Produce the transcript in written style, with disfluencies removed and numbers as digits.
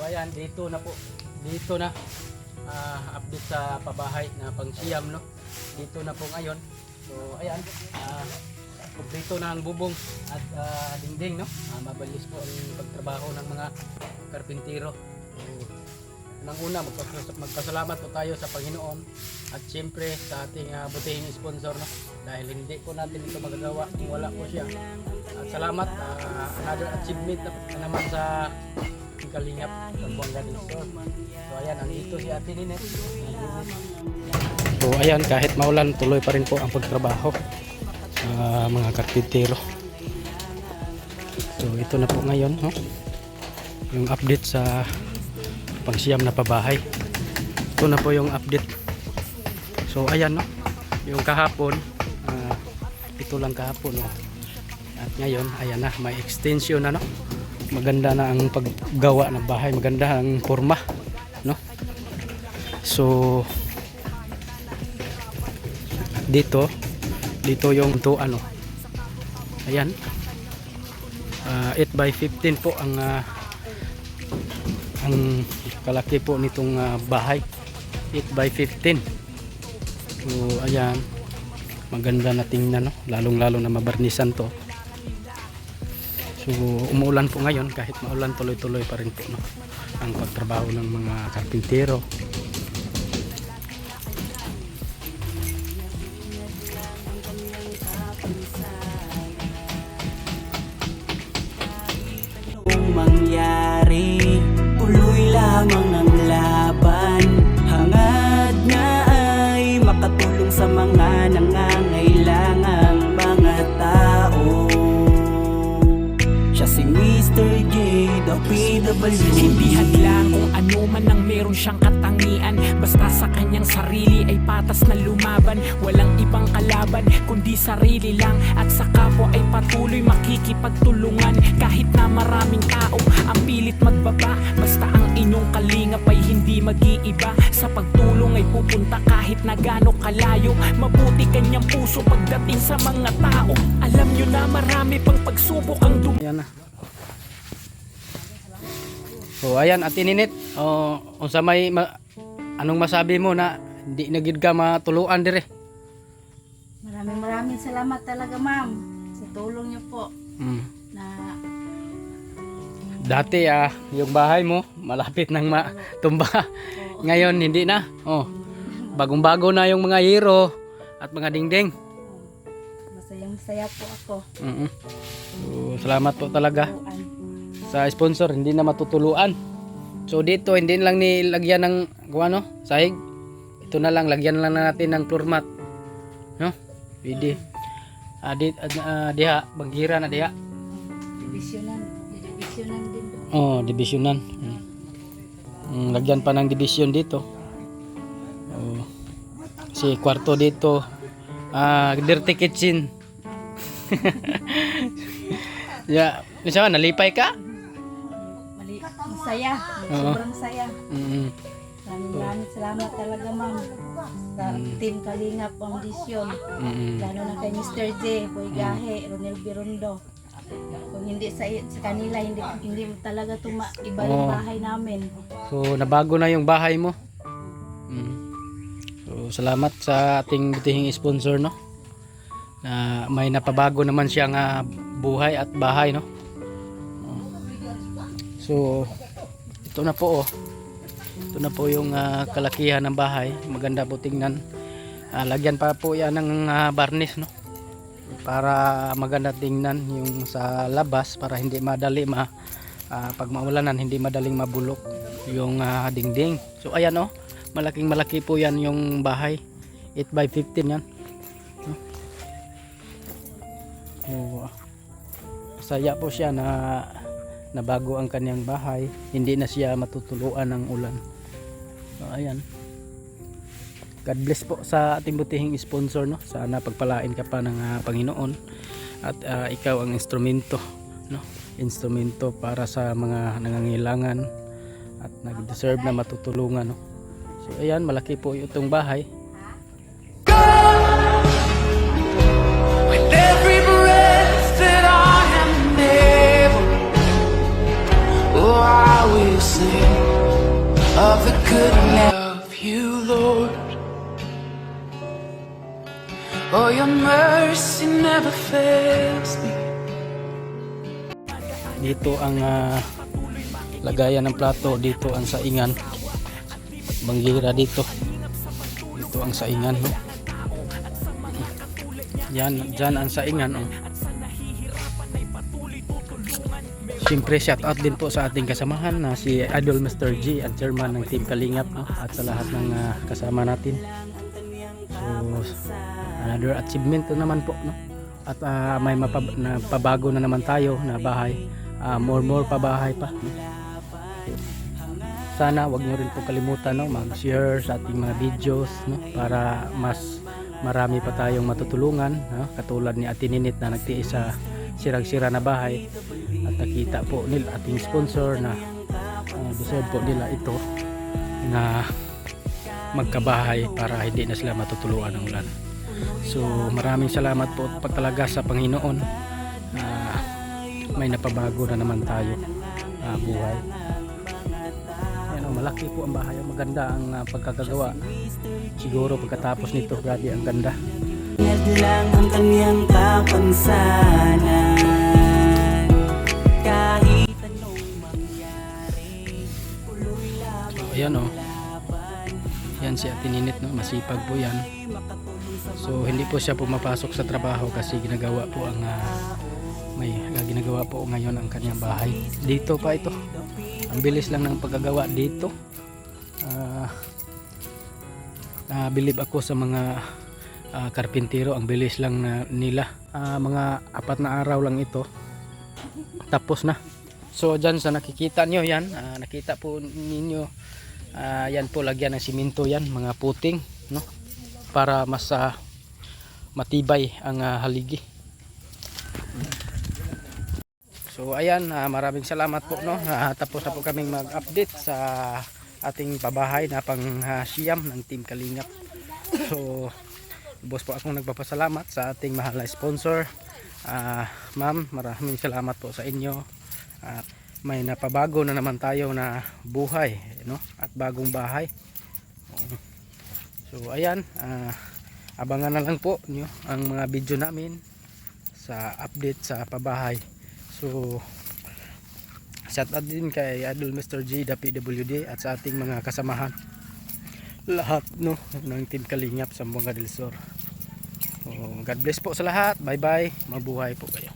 ayan, dito na po. Dito na. Update sa pabahay na pang siyam, no? Dito na po ngayon. So ayan, kumpleto na ang bubong at dingding, no? Mabalis po ang pagtrabaho ng mga karpintero. So, nang una, magpasalamat po tayo sa Panginoon at siyempre sa ating butihing sponsor, no? Dahil hindi po natin ito magagawa kung wala po siya. At salamat, another achievement na naman sa Kalingap Zamboanga din Store. So ayan, andito si Ate Ninet. So ayan, kahit maulan, tuloy pa rin po ang pagtrabaho sa mga karpintero. So ito na po ngayon, no? Yung update sa pangsiyam na pabahay. Ito na po yung update. So ayan, no? Yung kahapon, ito lang kahapon, no? At ngayon, ayan na, may extension na, no? Maganda na ang paggawa ng bahay, maganda ang forma, no? So dito yung ano, ayan, 8x15 po ang kalaki po nitong bahay, 8x15. So ayan, maganda na tingnan, no? Lalong lalo na mabarnisan to. So umuulan po ngayon, kahit maulan, tuloy-tuloy pa rin po, no? Ang pagtrabaho ng mga karpintero. Mangyari, tuloy lamang ng laban. Hangad nga ay makatulong sa mga nangangailangang mga tao. Siya si Mr. J, the PWD. Hindi hadlang kung ano man ang meron siyang katangian. Basta sa kanyang sarili ay patas na lumaban. Walang ibang kalaban kundi sarili lang. At sa kapwa ay patuloy makikipagtulungan. Kahit na maraming tao ang pilit magbaba, basta ang inyong kalingap ay hindi mag-iiba. Sa pagtulong ay pupunta kahit na gaano kalayo. Mabuti kanyang puso pagdating sa mga tao. Alam nyo na marami pang pagsubok ang Ayan na. So ayan, Ate Ninet, unsa may anong masabi mo na hindi na gid ka matuluan dire? Maraming salamat talaga, ma'am, sa tulong niyo po. Na Dati yung bahay mo malapit nang matumba. Ngayon hindi na. Bagong-bago na yung mga hero at mga dingding. masayang-masaya po ako. So, salamat po talaga sa sponsor, hindi na matutuluan. So dito hindi lang nilagyan ng sahig. Ito na lang, lagyan lang natin ng floor mat, no? Pwede. Diha bagira na diha. Divisionan din. Divisionan. Lagyan pa ng division dito. Si kwarto dito, dirty kitchen. Ya, yeah. Nalipay ka? Masaya. Sobrang saya. Maraming salamat talaga, ma'am, sa Team Kalingap Foundation. Lalo na kay Mr. J, Boy Gahe, Ronel Birondo. Kung hindi sa kanila, hindi talaga iba yung bahay namin. So nabago na yung bahay mo. So salamat sa ating butihing sponsor, no? Na may napabago naman siyang buhay at bahay, no? So ito na po, ito na po yung kalakihan ng bahay. Maganda po tingnan. Lagyan pa po yan ng varnish, no? Para maganda tingnan yung sa labas, para hindi madali pag maulanan, hindi madaling mabulok yung dingding. So ayan, malaki po yan yung bahay, 8x15 yan, no? Saya po siya na bago ang kanyang bahay, hindi na siya matutuluan ng ulan. So ayan, God bless po sa ating butihing sponsor, no? Sana pagpalain ka pa ng Panginoon at ikaw ang instrumento, no? Instrumento para sa mga nangangailangan at nag-deserve na matutulungan, no? So ayan, malaki po itong bahay. With every breath that I am able, oh, I will sing of the goodness of you, Lord. Oh, your mercy never fails me. Dito ang lagayan ng plato, dito ang saingan. Banggira dito. Dito ang saingan, no? Yan, dyan ang saingan, oh. Siyempre, shout out din po sa ating kasamahan na si Idol Mr. G, ang chairman ng Team Kalingap, no? At sa lahat ng kasama natin. So, another achievement naman po, no? At may pabago na naman tayo na bahay. More pabahay pa, no? Sana wag nyo rin po kalimutan, no? Mag-share sa ating mga videos, no? Para mas marami pa tayong matutulungan, no? Katulad ni Ate Ninit na nagtiis sa sirang-sira na bahay at nakita po nila ating sponsor na deserve po nila ito na magkabahay para hindi na sila matutuluan ng ulan. So maraming salamat po talaga sa Panginoon. May napabago na naman tayo buhay. Ayan, malaki po ang bahay, maganda ang pagkakagawa. Siguro pagkatapos nito, grabe ang ganda. Lang ang kanyang kapansanan. Kahit anong mangyari, tuloy lamang. So ayan, oh. Yan si Ate Ninit, no? Masipag po yan. So hindi po siya pumapasok sa trabaho kasi ginagawa po ang ginagawa po ngayon ang kanyang bahay. Dito pa ito. Ang bilis lang ng paggagawa dito. Bilib ako sa mga karpintero, ang bilis lang nila. Mga 4 na araw lang ito tapos na. So dyan sa nakikita nyo yan, nakita po ninyo, yan po lagyan ng simento yan, mga puting, no? Para mas matibay ang haligi. So ayan, maraming salamat po, no? Tapos na po kaming mag-update sa ating pabahay na pang siyam ng Team Kalingap. So boss po akong nagpapasalamat sa ating mahal na sponsor. Ma'am, maraming salamat po sa inyo. May napabago na naman tayo na buhay, no? At bagong bahay. So ayan, abangan na lang po nyo ang mga video namin sa update sa pabahay. So shout out din kay Idol Mr. G, the PWD, at sa ating mga kasamahan lahat, no, ng Team Kalingap sa Buanga del Sur. God bless po sa lahat. Bye bye. Mabuhay po kayo.